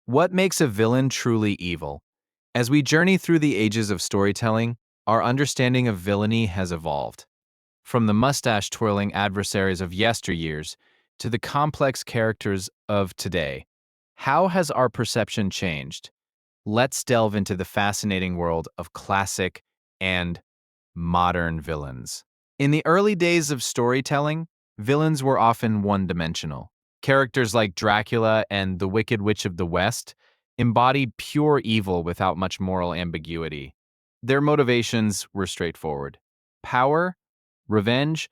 What makes a villain truly evil? As we journey through the ages of storytelling, our understanding of villainy has evolved. From the mustache-twirling adversaries of yesteryears to the complex characters of today, how has our perception changed? Let's delve into the fascinating world of classic and modern villains. In the early days of storytelling, villains were often one-dimensional. Characters like Dracula and the Wicked Witch of the West embodied pure evil without much moral ambiguity. Their motivations were straightforward: power, revenge,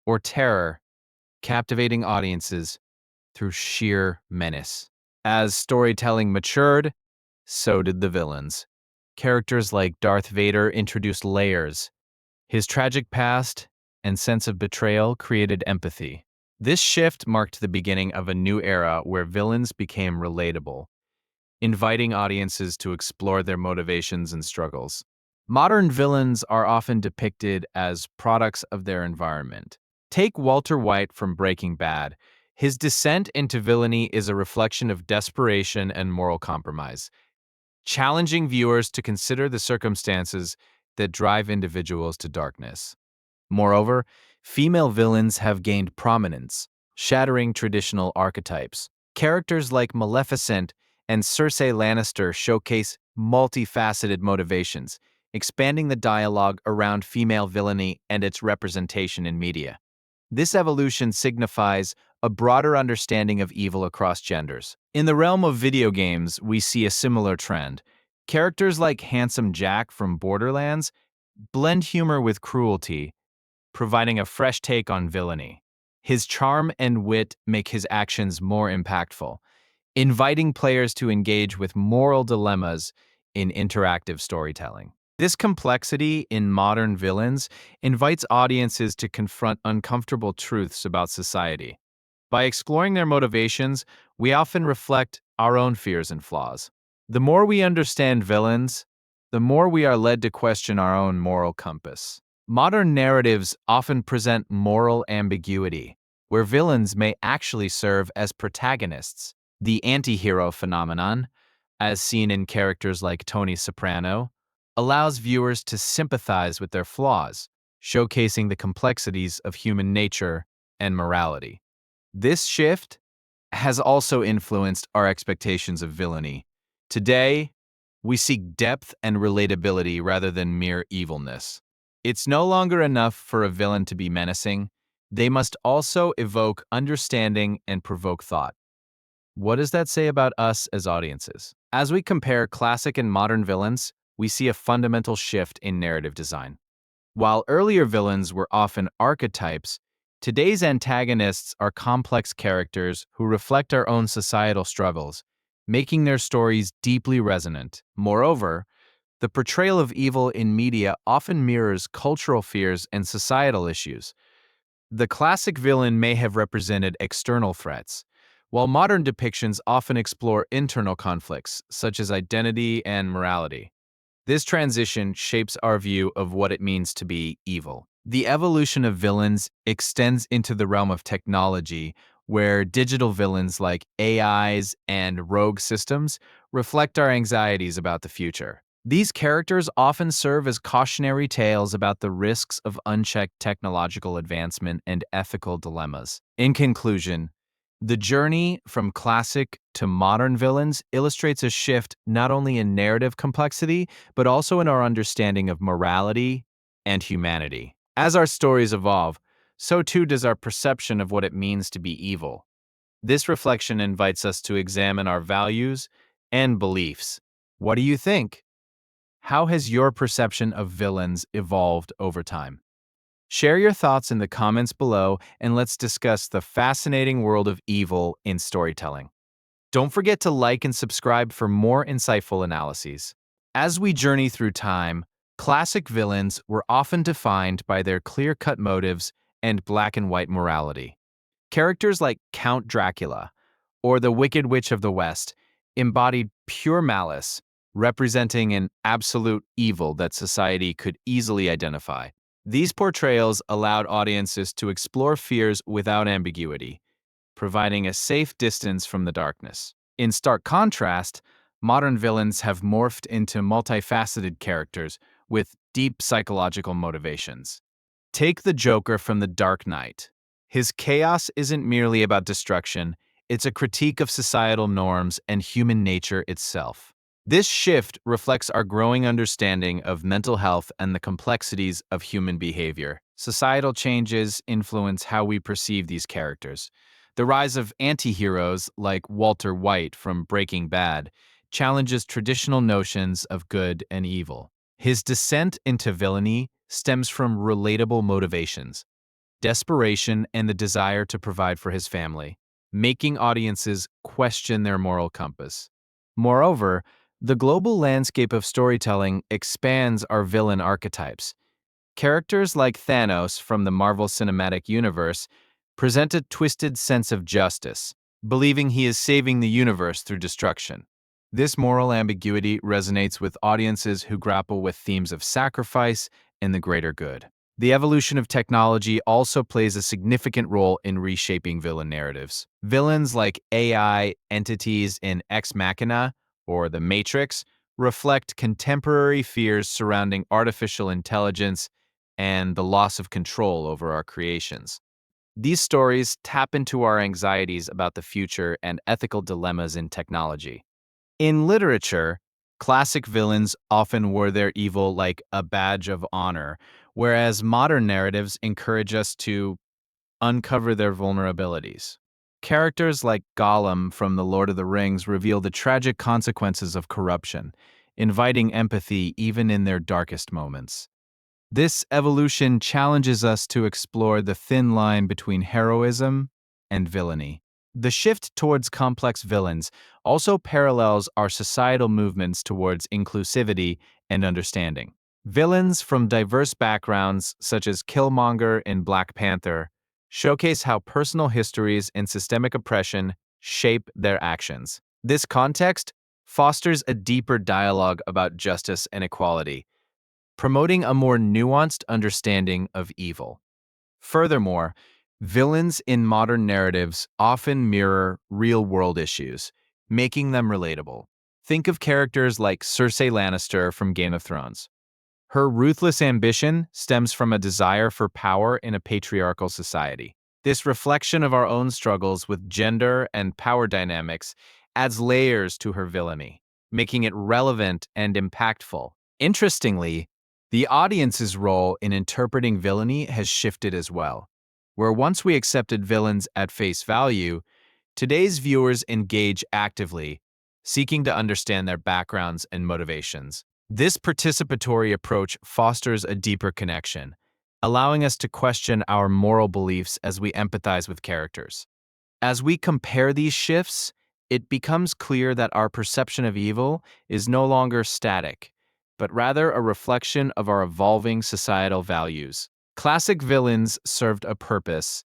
or terror, captivating audiences through sheer menace. As storytelling matured, so did the villains. Characters like Darth Vader introduced layers. His tragic past and sense of betrayal created empathy. This shift marked the beginning of a new era where villains became relatable, inviting audiences to explore their motivations and struggles. Modern villains are often depicted as products of their environment. Take Walter White from Breaking Bad. His descent into villainy is a reflection of desperation and moral compromise, challenging viewers to consider the circumstances that drive individuals to darkness. Moreover, female villains have gained prominence, shattering traditional archetypes. Characters like Maleficent and Cersei Lannister showcase multifaceted motivations, expanding the dialogue around female villainy and its representation in media. This evolution signifies a broader understanding of evil across genders. In the realm of video games, we see a similar trend. Characters like Handsome Jack from Borderlands blend humor with cruelty, providing a fresh take on villainy. His charm and wit make his actions more impactful, inviting players to engage with moral dilemmas in interactive storytelling. This complexity in modern villains invites audiences to confront uncomfortable truths about society. By exploring their motivations, we often reflect our own fears and flaws. The more we understand villains, the more we are led to question our own moral compass. Modern narratives often present moral ambiguity, where villains may actually serve as protagonists. The anti-hero phenomenon, as seen in characters like Tony Soprano, allows viewers to sympathize with their flaws, showcasing the complexities of human nature and morality. This shift has also influenced our expectations of villainy. Today, we seek depth and relatability rather than mere evilness. It's no longer enough for a villain to be menacing. They must also evoke understanding and provoke thought. What does that say about us as audiences? As we compare classic and modern villains, we see a fundamental shift in narrative design. While earlier villains were often archetypes, today's antagonists are complex characters who reflect our own societal struggles, making their stories deeply resonant. Moreover, the portrayal of evil in media often mirrors cultural fears and societal issues. The classic villain may have represented external threats, while modern depictions often explore internal conflicts, such as identity and morality. This transition shapes our view of what it means to be evil. The evolution of villains extends into the realm of technology, where digital villains like AIs and rogue systems reflect our anxieties about the future. These characters often serve as cautionary tales about the risks of unchecked technological advancement and ethical dilemmas. In conclusion, the journey from classic to modern villains illustrates a shift not only in narrative complexity, but also in our understanding of morality and humanity. As our stories evolve, so too does our perception of what it means to be evil. This reflection invites us to examine our values and beliefs. What do you think? How has your perception of villains evolved over time? Share your thoughts in the comments below, and let's discuss the fascinating world of evil in storytelling. Don't forget to like and subscribe for more insightful analyses. As we journey through time, classic villains were often defined by their clear-cut motives and black-and-white morality. Characters like Count Dracula or the Wicked Witch of the West embodied pure malice, representing an absolute evil that society could easily identify. These portrayals allowed audiences to explore fears without ambiguity, providing a safe distance from the darkness. In stark contrast, modern villains have morphed into multifaceted characters with deep psychological motivations. Take the Joker from The Dark Knight. His chaos isn't merely about destruction, it's a critique of societal norms and human nature itself. This shift reflects our growing understanding of mental health and the complexities of human behavior. Societal changes influence how we perceive these characters. The rise of anti-heroes like Walter White from Breaking Bad challenges traditional notions of good and evil. His descent into villainy stems from relatable motivations, desperation, and the desire to provide for his family, making audiences question their moral compass. Moreover, the global landscape of storytelling expands our villain archetypes. Characters like Thanos from the Marvel Cinematic Universe present a twisted sense of justice, believing he is saving the universe through destruction. This moral ambiguity resonates with audiences who grapple with themes of sacrifice and the greater good. The evolution of technology also plays a significant role in reshaping villain narratives. Villains like AI entities in Ex Machina or The Matrix reflect contemporary fears surrounding artificial intelligence and the loss of control over our creations. These stories tap into our anxieties about the future and ethical dilemmas in technology. In literature, classic villains often wore their evil like a badge of honor, whereas modern narratives encourage us to uncover their vulnerabilities. Characters like Gollum from The Lord of the Rings reveal the tragic consequences of corruption, inviting empathy even in their darkest moments. This evolution challenges us to explore the thin line between heroism and villainy. The shift towards complex villains also parallels our societal movements towards inclusivity and understanding. Villains from diverse backgrounds, such as Killmonger in Black Panther, showcase how personal histories and systemic oppression shape their actions. This context fosters a deeper dialogue about justice and equality, promoting a more nuanced understanding of evil. Furthermore, villains in modern narratives often mirror real-world issues, making them relatable. Think of characters like Cersei Lannister from Game of Thrones. Her ruthless ambition stems from a desire for power in a patriarchal society. This reflection of our own struggles with gender and power dynamics adds layers to her villainy, making it relevant and impactful. Interestingly, the audience's role in interpreting villainy has shifted as well. Where once we accepted villains at face value, today's viewers engage actively, seeking to understand their backgrounds and motivations. This participatory approach fosters a deeper connection, allowing us to question our moral beliefs as we empathize with characters. As we compare these shifts, it becomes clear that our perception of evil is no longer static, but rather a reflection of our evolving societal values. Classic villains served a purpose,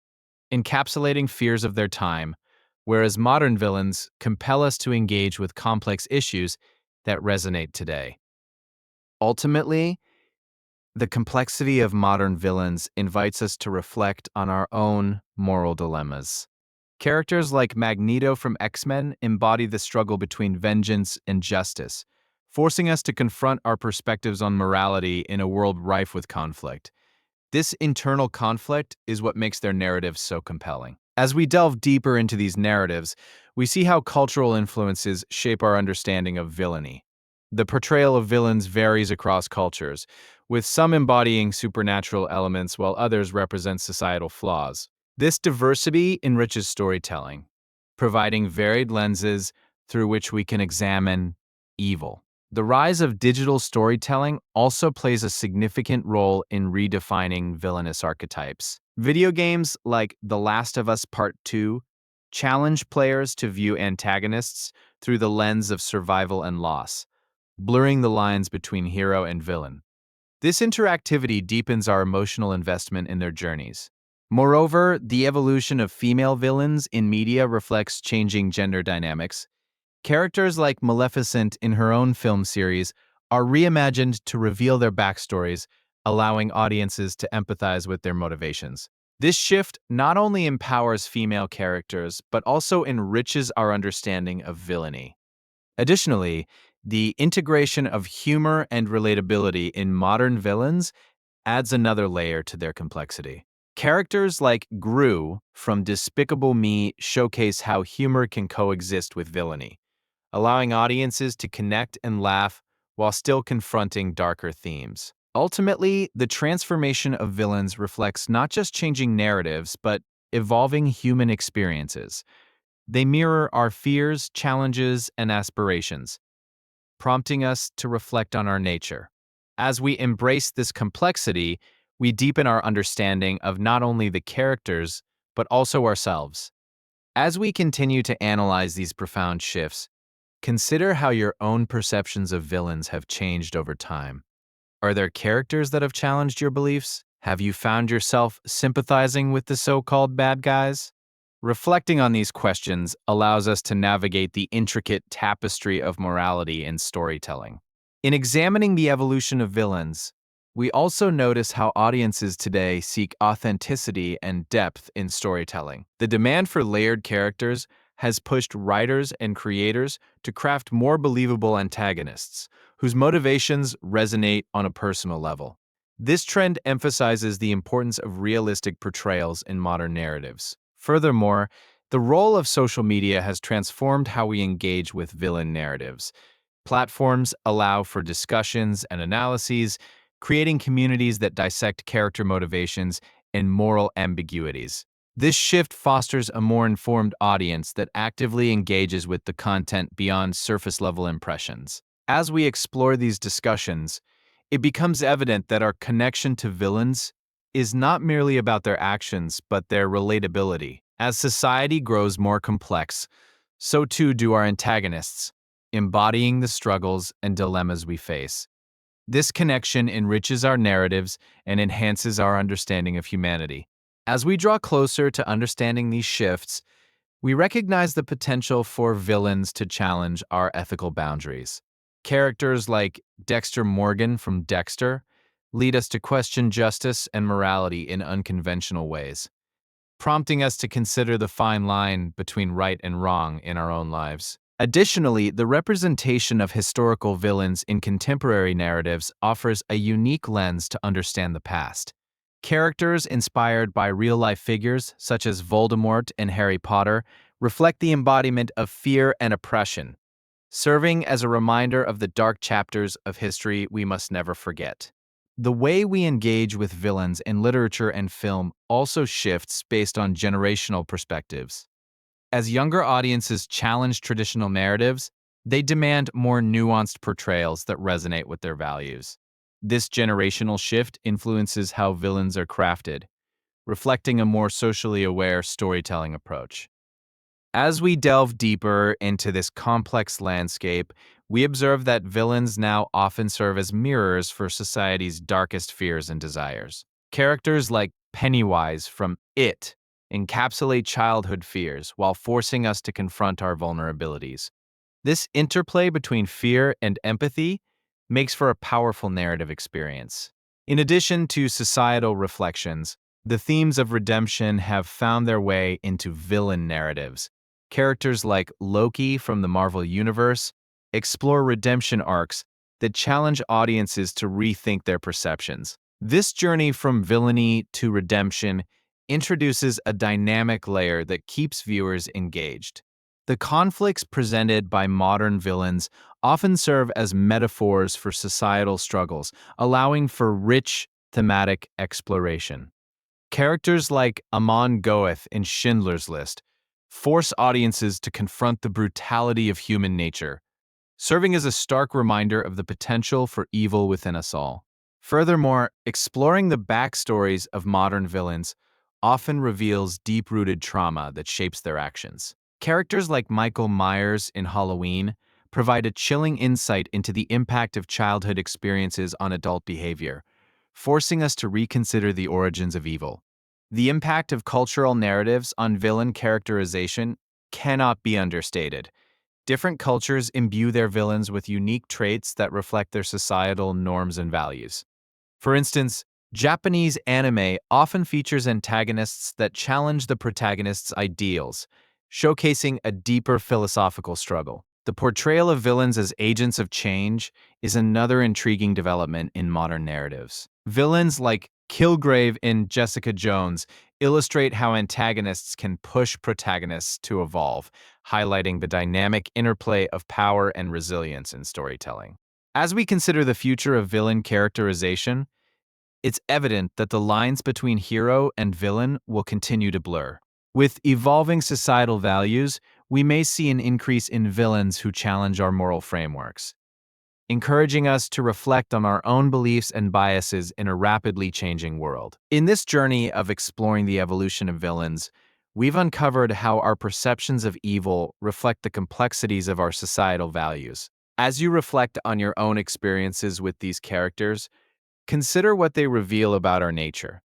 encapsulating fears of their time, whereas modern villains compel us to engage with complex issues that resonate today. Ultimately, the complexity of modern villains invites us to reflect on our own moral dilemmas. Characters like Magneto from X-Men embody the struggle between vengeance and justice, forcing us to confront our perspectives on morality in a world rife with conflict. This internal conflict is what makes their narratives so compelling. As we delve deeper into these narratives, we see how cultural influences shape our understanding of villainy. The portrayal of villains varies across cultures, with some embodying supernatural elements while others represent societal flaws. This diversity enriches storytelling, providing varied lenses through which we can examine evil. The rise of digital storytelling also plays a significant role in redefining villainous archetypes. Video games like The Last of Us Part 2 challenge players to view antagonists through the lens of survival and loss, blurring the lines between hero and villain. This interactivity deepens our emotional investment in their journeys. Moreover, the evolution of female villains in media reflects changing gender dynamics. Characters like Maleficent in her own film series are reimagined to reveal their backstories, allowing audiences to empathize with their motivations. This shift not only empowers female characters, but also enriches our understanding of villainy. Additionally, the integration of humor and relatability in modern villains adds another layer to their complexity. Characters like Gru from Despicable Me showcase how humor can coexist with villainy, allowing audiences to connect and laugh while still confronting darker themes. Ultimately, the transformation of villains reflects not just changing narratives, but evolving human experiences. They mirror our fears, challenges, and aspirations, prompting us to reflect on our nature. As we embrace this complexity, we deepen our understanding of not only the characters, but also ourselves. As we continue to analyze these profound shifts, consider how your own perceptions of villains have changed over time. Are there characters that have challenged your beliefs? Have you found yourself sympathizing with the so-called bad guys? Reflecting on these questions allows us to navigate the intricate tapestry of morality in storytelling. In examining the evolution of villains, we also notice how audiences today seek authenticity and depth in storytelling. The demand for layered characters has pushed writers and creators to craft more believable antagonists, whose motivations resonate on a personal level. This trend emphasizes the importance of realistic portrayals in modern narratives. Furthermore, the role of social media has transformed how we engage with villain narratives. Platforms allow for discussions and analyses, creating communities that dissect character motivations and moral ambiguities. This shift fosters a more informed audience that actively engages with the content beyond surface-level impressions. As we explore these discussions, it becomes evident that our connection to villains is not merely about their actions, but their relatability. As society grows more complex, so too do our antagonists, embodying the struggles and dilemmas we face. This connection enriches our narratives and enhances our understanding of humanity. As we draw closer to understanding these shifts, we recognize the potential for villains to challenge our ethical boundaries. Characters like Dexter Morgan from Dexter lead us to question justice and morality in unconventional ways, prompting us to consider the fine line between right and wrong in our own lives. Additionally, the representation of historical villains in contemporary narratives offers a unique lens to understand the past. Characters inspired by real-life figures, such as Voldemort and Harry Potter, reflect the embodiment of fear and oppression, serving as a reminder of the dark chapters of history we must never forget. The way we engage with villains in literature and film also shifts based on generational perspectives. As younger audiences challenge traditional narratives, they demand more nuanced portrayals that resonate with their values. This generational shift influences how villains are crafted, reflecting a more socially aware storytelling approach. As we delve deeper into this complex landscape, we observe that villains now often serve as mirrors for society's darkest fears and desires. Characters like Pennywise from It encapsulate childhood fears while forcing us to confront our vulnerabilities. This interplay between fear and empathy makes for a powerful narrative experience. In addition to societal reflections, the themes of redemption have found their way into villain narratives. Characters like Loki from the Marvel Universe explore redemption arcs that challenge audiences to rethink their perceptions. This journey from villainy to redemption introduces a dynamic layer that keeps viewers engaged. The conflicts presented by modern villains often serve as metaphors for societal struggles, allowing for rich thematic exploration. Characters like Amon Goeth in Schindler's List force audiences to confront the brutality of human nature, serving as a stark reminder of the potential for evil within us all. Furthermore, exploring the backstories of modern villains often reveals deep-rooted trauma that shapes their actions. Characters like Michael Myers in Halloween provide a chilling insight into the impact of childhood experiences on adult behavior, forcing us to reconsider the origins of evil. The impact of cultural narratives on villain characterization cannot be understated. Different cultures imbue their villains with unique traits that reflect their societal norms and values. For instance, Japanese anime often features antagonists that challenge the protagonist's ideals, showcasing a deeper philosophical struggle. The portrayal of villains as agents of change is another intriguing development in modern narratives. Villains like Kilgrave in Jessica Jones illustrate how antagonists can push protagonists to evolve, highlighting the dynamic interplay of power and resilience in storytelling. As we consider the future of villain characterization, it's evident that the lines between hero and villain will continue to blur. With evolving societal values, we may see an increase in villains who challenge our moral frameworks, encouraging us to reflect on our own beliefs and biases in a rapidly changing world. In this journey of exploring the evolution of villains, we've uncovered how our perceptions of evil reflect the complexities of our societal values. As you reflect on your own experiences with these characters, consider what they reveal about our nature.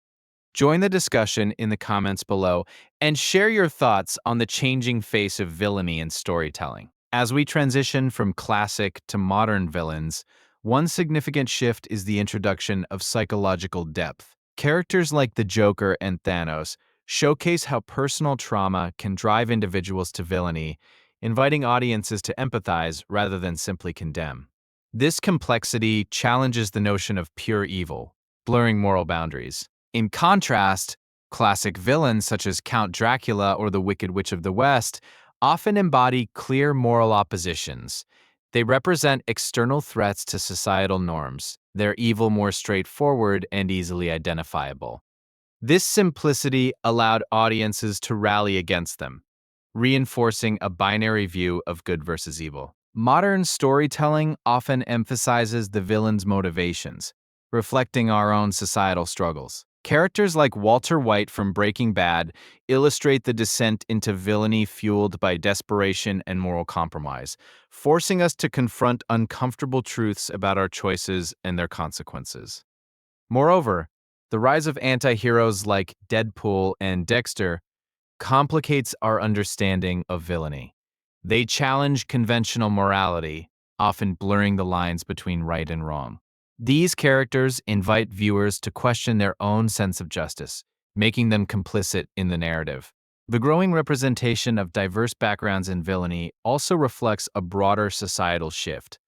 Join the discussion in the comments below and share your thoughts on the changing face of villainy in storytelling. As we transition from classic to modern villains, one significant shift is the introduction of psychological depth. Characters like the Joker and Thanos showcase how personal trauma can drive individuals to villainy, inviting audiences to empathize rather than simply condemn. This complexity challenges the notion of pure evil, blurring moral boundaries. In contrast, classic villains such as Count Dracula or the Wicked Witch of the West often embody clear moral oppositions. They represent external threats to societal norms, their evil more straightforward and easily identifiable. This simplicity allowed audiences to rally against them, reinforcing a binary view of good versus evil. Modern storytelling often emphasizes the villain's motivations, reflecting our own societal struggles. Characters like Walter White from Breaking Bad illustrate the descent into villainy fueled by desperation and moral compromise, forcing us to confront uncomfortable truths about our choices and their consequences. Moreover, the rise of anti-heroes like Deadpool and Dexter complicates our understanding of villainy. They challenge conventional morality, often blurring the lines between right and wrong. These characters invite viewers to question their own sense of justice, making them complicit in the narrative. The growing representation of diverse backgrounds in villainy also reflects a broader societal shift.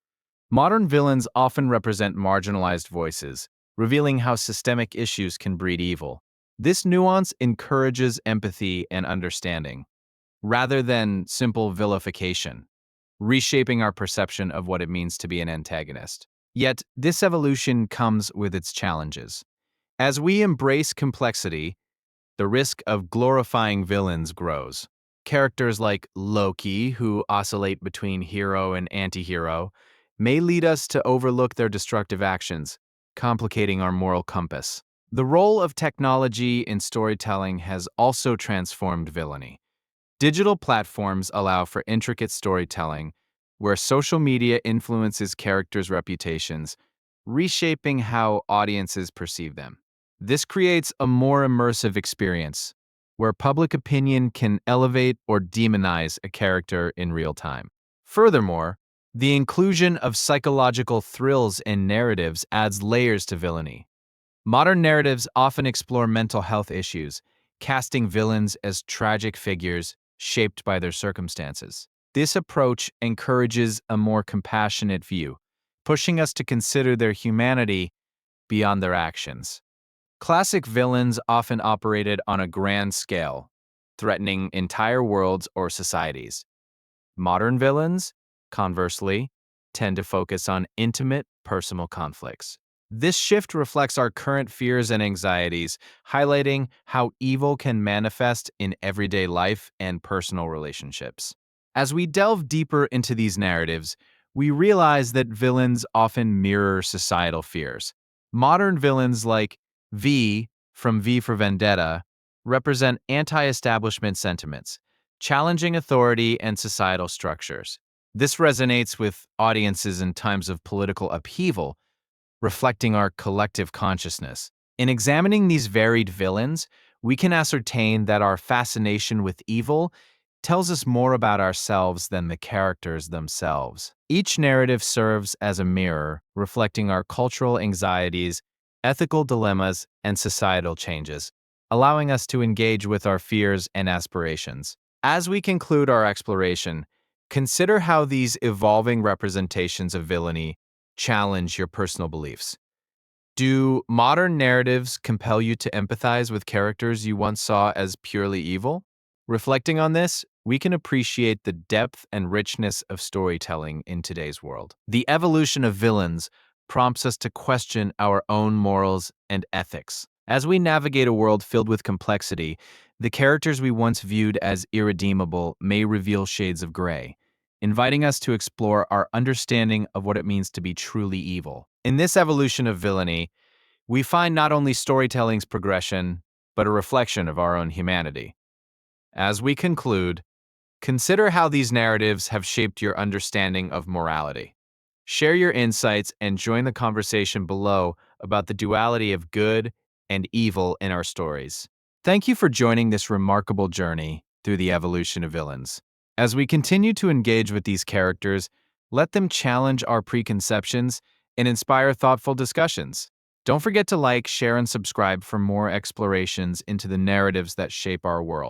Modern villains often represent marginalized voices, revealing how systemic issues can breed evil. This nuance encourages empathy and understanding, rather than simple vilification, reshaping our perception of what it means to be an antagonist. Yet, this evolution comes with its challenges. As we embrace complexity, the risk of glorifying villains grows. Characters like Loki, who oscillate between hero and anti-hero, may lead us to overlook their destructive actions, complicating our moral compass. The role of technology in storytelling has also transformed villainy. Digital platforms allow for intricate storytelling, where social media influences characters' reputations, reshaping how audiences perceive them. This creates a more immersive experience, where public opinion can elevate or demonize a character in real time. Furthermore, the inclusion of psychological thrills in narratives adds layers to villainy. Modern narratives often explore mental health issues, casting villains as tragic figures shaped by their circumstances. This approach encourages a more compassionate view, pushing us to consider their humanity beyond their actions. Classic villains often operated on a grand scale, threatening entire worlds or societies. Modern villains, conversely, tend to focus on intimate, personal conflicts. This shift reflects our current fears and anxieties, highlighting how evil can manifest in everyday life and personal relationships. As we delve deeper into these narratives, we realize that villains often mirror societal fears. Modern villains like V from V for Vendetta represent anti-establishment sentiments, challenging authority and societal structures. This resonates with audiences in times of political upheaval, reflecting our collective consciousness. In examining these varied villains, we can ascertain that our fascination with evil tells us more about ourselves than the characters themselves. Each narrative serves as a mirror, reflecting our cultural anxieties ethical dilemmas, and societal changes, allowing us to engage with our fears and aspirations. As we conclude our exploration, consider how these evolving representations of villainy challenge your personal beliefs. Do modern narratives compel you to empathize with characters you once saw as purely evil? Reflecting on this, we can appreciate the depth and richness of storytelling in today's world. The evolution of villains prompts us to question our own morals and ethics. As we navigate a world filled with complexity, the characters we once viewed as irredeemable may reveal shades of gray, inviting us to explore our understanding of what it means to be truly evil. In this evolution of villainy, we find not only storytelling's progression, but a reflection of our own humanity. As we conclude, consider how these narratives have shaped your understanding of morality. Share your insights and join the conversation below about the duality of good and evil in our stories. Thank you for joining this remarkable journey through the evolution of villains. As we continue to engage with these characters, let them challenge our preconceptions and inspire thoughtful discussions. Don't forget to like, share, and subscribe for more explorations into the narratives that shape our world.